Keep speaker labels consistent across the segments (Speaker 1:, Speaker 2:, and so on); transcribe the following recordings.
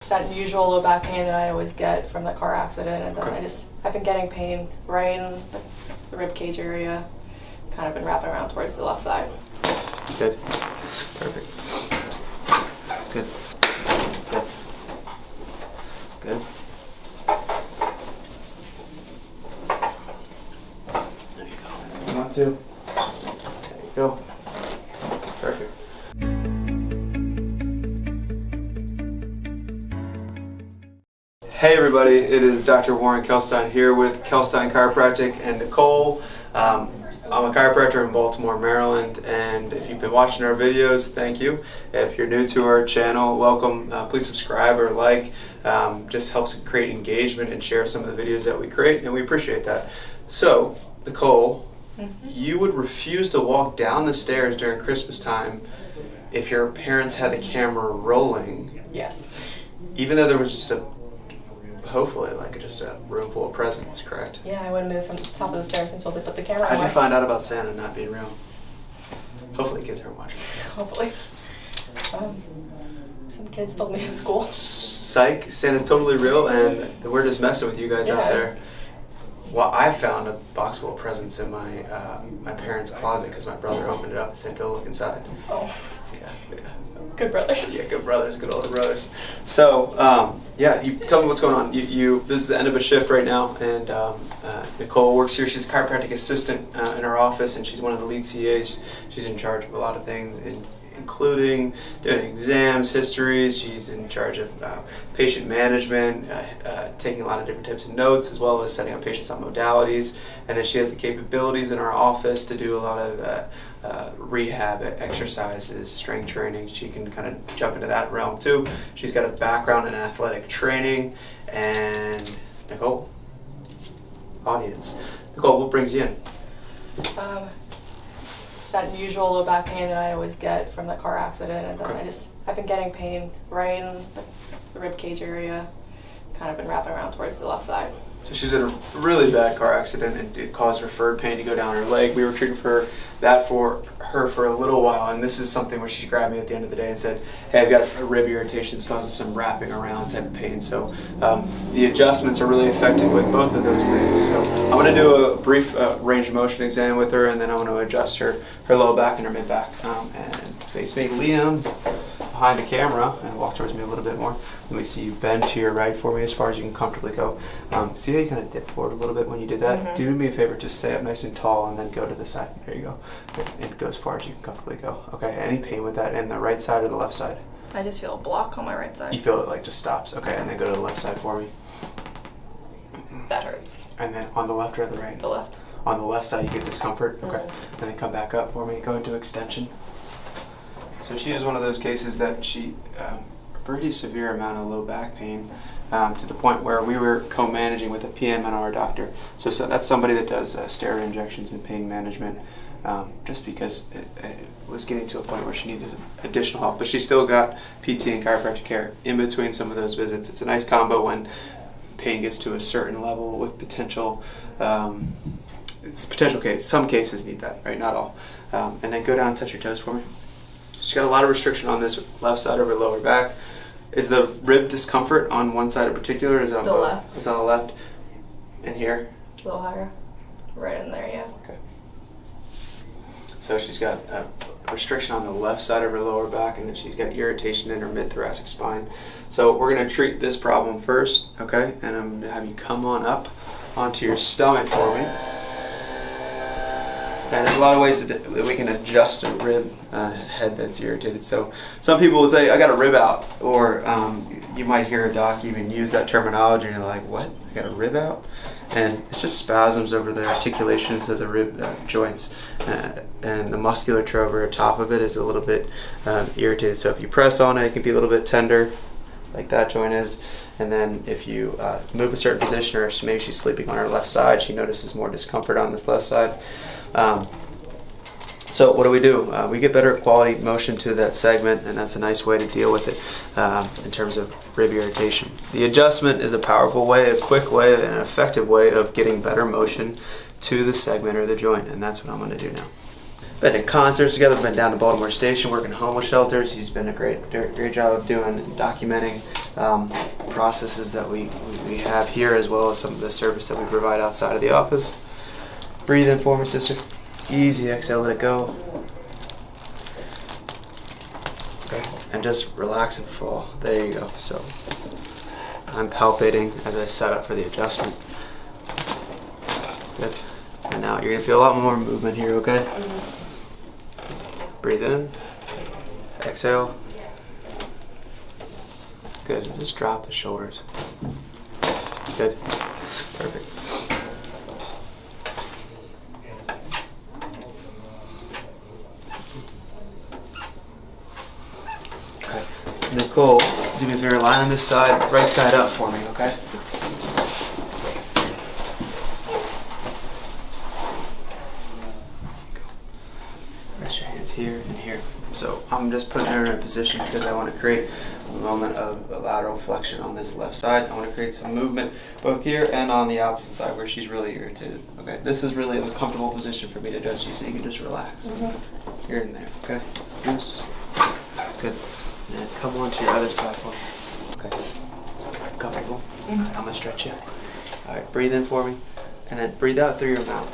Speaker 1: that usual low back pain that I always get from the car accident, and then I've been getting pain right in the rib cage area, kind of been wrapping around towards the left side.
Speaker 2: Good. Perfect. Good. Good. Good. There you go. Come on, two. There you go. Perfect. Hey everybody, it is Dr. Warren Kalkstein here with Kalkstein Chiropractic and Nicole. I'm a chiropractor in Baltimore, Maryland, and if you've been watching our videos, thank you. If you're new to our channel, welcome. Please subscribe or like. Just helps create engagement and share some of the videos that we create, and we appreciate that. So, Nicole, you would refuse to walk down the stairs during Christmas time if your parents had the camera rolling.
Speaker 1: Yes.
Speaker 2: Even though there was just hopefully just a room full of presents, correct?
Speaker 1: Yeah, I wouldn't move from the top of the stairs until they put the camera away.
Speaker 2: How'd you find out about Santa not being real? Hopefully kids aren't watching.
Speaker 1: Hopefully. Some kids told me in school.
Speaker 2: Psych, Santa's totally real, and we're just messing with you guys out there. Well, I found a box full of presents in my my parents' closet because my brother opened it up and said, "Go look inside."
Speaker 1: Oh.
Speaker 2: Yeah.
Speaker 1: Good brothers.
Speaker 2: Yeah, good brothers, good older brothers. So, yeah, you tell me what's going on. This is the end of a shift right now, and Nicole works here. She's a chiropractic assistant in our office, and she's one of the lead CAs. She's in charge of a lot of things, including doing exams, histories. She's in charge of patient management, taking a lot of different types of notes, as well as setting up patients on modalities. And then she has the capabilities in our office to do a lot of rehab exercises, strength training. She can kind of jump into that realm too. She's got a background in athletic training. And Nicole, audience. Nicole, what brings you in?
Speaker 1: That usual low back pain that I always get from the car accident, and then I've been getting pain right in the rib cage area, kind of been wrapping around towards the left side.
Speaker 2: So she's in a really bad car accident, and it caused referred pain to go down her leg. We were treating for that for her for a little while, and this is something where she grabbed me at the end of the day and said, "Hey, I've got a rib irritation. It's causing some wrapping around type of pain." So the adjustments are really effective with both of those things. So I'm going to do a brief range of motion exam with her, and then I want to adjust her low back and her mid back. And face me, Liam, behind the camera, and walk towards me a little bit more. Let me see you bend to your right for me as far as you can comfortably go. See how you kind of dip forward a little bit when you did that? Do me a favor, just stay up nice and tall and then go to the side. There you go. And go as far as you can comfortably go. Okay, any pain with that in the right side or the left side?
Speaker 1: I just feel a block on my right side.
Speaker 2: You feel it just stops. Okay, and then go to the left side for me.
Speaker 1: That hurts.
Speaker 2: And then on the left or the right?
Speaker 1: The left.
Speaker 2: On the left side you get discomfort? Okay, and then come back up for me. Go into extension. So she is one of those cases that she pretty severe amount of low back pain to the point where we were co-managing with a PMNR doctor. So that's somebody that does steroid injections and pain management, just because it was getting to a point where she needed additional help. But she still got PT and chiropractic care in between some of those visits. It's a nice combo when pain gets to a certain level with potential case. Some cases need that, right? Not all. And then go down and touch your toes for me. She's got a lot of restriction on this left side of her lower back. Is the rib discomfort on one side in particular? Is it on
Speaker 1: the
Speaker 2: both?
Speaker 1: left.
Speaker 2: It's on the left. And here?
Speaker 1: A little higher. Right in there, yeah.
Speaker 2: Okay. So she's got a restriction on the left side of her lower back, and then she's got irritation in her mid-thoracic spine. So we're going to treat this problem first, okay? And I'm going to have you come on up onto your stomach for me. And there's a lot of ways that we can adjust a rib head that's irritated. So some people will say, "I got a rib out," or you might hear a doc even use that terminology, and you're like, "What? I got a rib out?" And it's just spasms over the articulations of the rib joints, and the musculature over the top of it is a little bit irritated. So if you press on it, it can be a little bit tender, like that joint is. And then if you move a certain position, or maybe she's sleeping on her left side, she notices more discomfort on this left side. So what do? We get better quality motion to that segment, and that's a nice way to deal with it in terms of rib irritation. The adjustment is a powerful way, a quick way, and an effective way of getting better motion to the segment or the joint, and that's what I'm going to do now. Been in concerts together, been down to Baltimore Station working homeless shelters. He's been a great job of doing documenting processes that we have here, as well as some of the service that we provide outside of the office. Breathe in for me, sister. Easy exhale, let it go. Okay. And just relax and fall. There you go. So I'm palpating as I set up for the adjustment. Good. And now you're gonna feel a lot more movement here, okay? Breathe in. Exhale. Good. Just drop the shoulders. Good. Perfect. Okay. Nicole, do me a favor, lie on this side, right side up for me, okay? Rest your hands here and here. So I'm just putting her in a position because I want to create a moment of a lateral flexion on this left side. I want to create some movement both here and on the opposite side where she's really irritated. Okay, this is really a comfortable position for me to adjust you, so you can just relax. Here and there, okay? Loose. Good. And come on to your other side for me. Okay. It's comfortable. All right, I'm going to stretch you. All right, breathe in for me. And then breathe out through your mouth.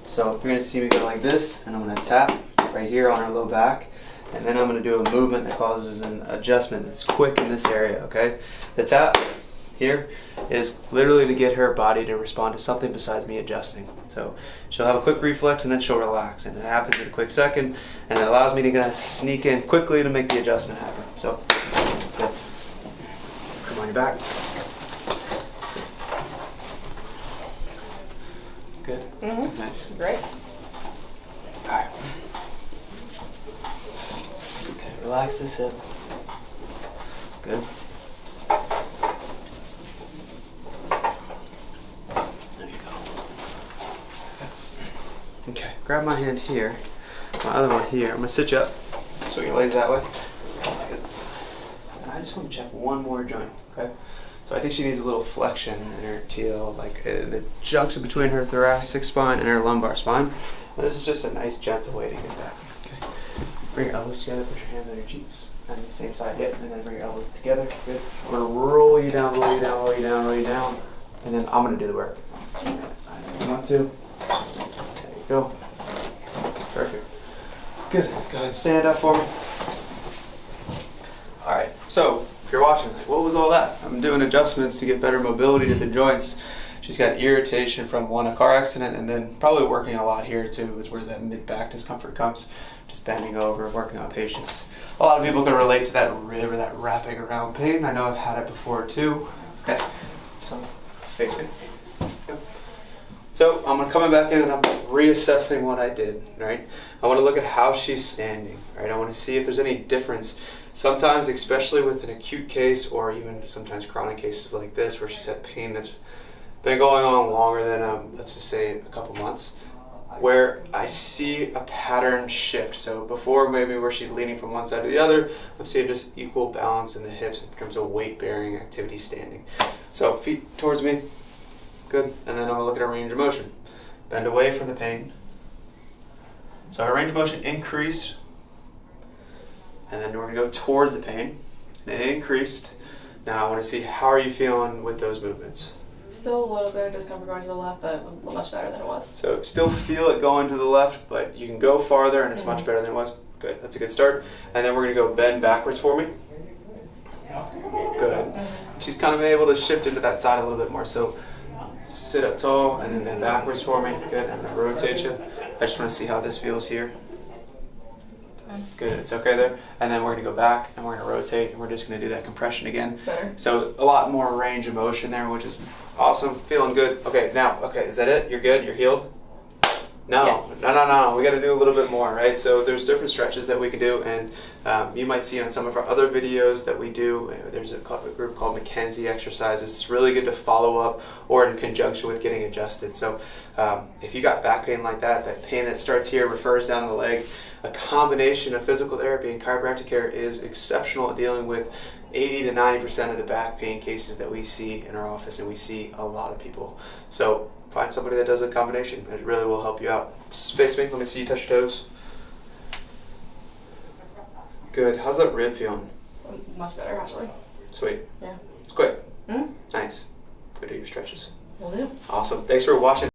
Speaker 2: So you're going to see me go like this, and I'm going to tap right here on her low back, and then I'm going to do a movement that causes an adjustment that's quick in this area, okay? The tap here is literally to get her body to respond to something besides me adjusting. So she'll have a quick reflex and then she'll relax, and it happens in a quick second, and it allows me to kind of sneak in quickly to make the adjustment happen. So good. Come on your back. Good? Nice.
Speaker 1: Great.
Speaker 2: Alright. Okay, relax this hip. Good. There you go. Okay, grab my hand here, my other one here. I'm going to sit you up, so your legs that way. Good. And I just want to check one more joint, okay? So I think she needs a little flexion in her TL, like the junction between her thoracic spine and her lumbar spine. And this is just a nice gentle way to get that. Okay. Bring your elbows together, put your hands on your cheeks, and the same side hip, and then bring your elbows together. Good. I'm gonna roll you down, roll you down, roll you down, roll you down, and then I'm gonna do the work. Okay. 1, 2. There you go. Perfect. Good. Go ahead and stand up for me. All right. So if you're watching, like, what was all that? I'm doing adjustments to get better mobility to the joints. She's got irritation from a car accident, and then probably working a lot here too is where that mid-back discomfort comes. Just bending over, working on patience. A lot of people can relate to that rib or that wrapping around pain. I know I've had it before too. Okay, so face me. Yep. So I'm coming back in and I'm reassessing what I did, right? I want to look at how she's standing, right? I want to see if there's any difference. Sometimes, especially with an acute case or even sometimes chronic cases like this where she's had pain that's been going on longer than, let's just say, a couple months, where I see a pattern shift. So before, maybe where she's leaning from one side to the other, I'm seeing just equal balance in the hips in terms of weight-bearing activity standing. So feet towards me. Good. And then I'm going to look at our range of motion. Bend away from the pain. So our range of motion increased. And then we're going to go towards the pain. And it increased. Now I want to see, how are you feeling with those movements?
Speaker 1: Still a little bit of discomfort going to the left, but much better than it was.
Speaker 2: So still feel it going to the left, but you can go farther and it's much better than it was. Good. That's a good start. And then we're going to go bend backwards for me. Good. She's kind of able to shift into that side a little bit more. So sit up tall and then bend backwards for me. Good. I'm going to rotate you. I just want to see how this feels here. Good, it's okay there. And then we're going to go back and we're going to rotate and we're just going to do that compression again.
Speaker 1: Better.
Speaker 2: So a lot more range of motion there, which is awesome. Feeling good. Okay, now, is that it? You're good? You're healed? No, no. We got to do a little bit more, right? So there's different stretches that we can do, and you might see on some of our other videos that we do, there's a group called McKenzie exercises. It's really good to follow up or in conjunction with getting adjusted. So if you got back pain like that, that pain that starts here, refers down the leg, a combination of physical therapy and chiropractic care is exceptional at dealing with 80 to 90% of the back pain cases that we see in our office, and we see a lot of people. So find somebody that does a combination. It really will help you out. Face me. Let me see you touch your toes. Good. How's that rib feeling?
Speaker 1: Much better, actually.
Speaker 2: Sweet.
Speaker 1: Yeah.
Speaker 2: It's quick.
Speaker 1: Hmm?
Speaker 2: Nice. Go do your stretches.
Speaker 1: Will do.
Speaker 2: Awesome. Thanks for watching.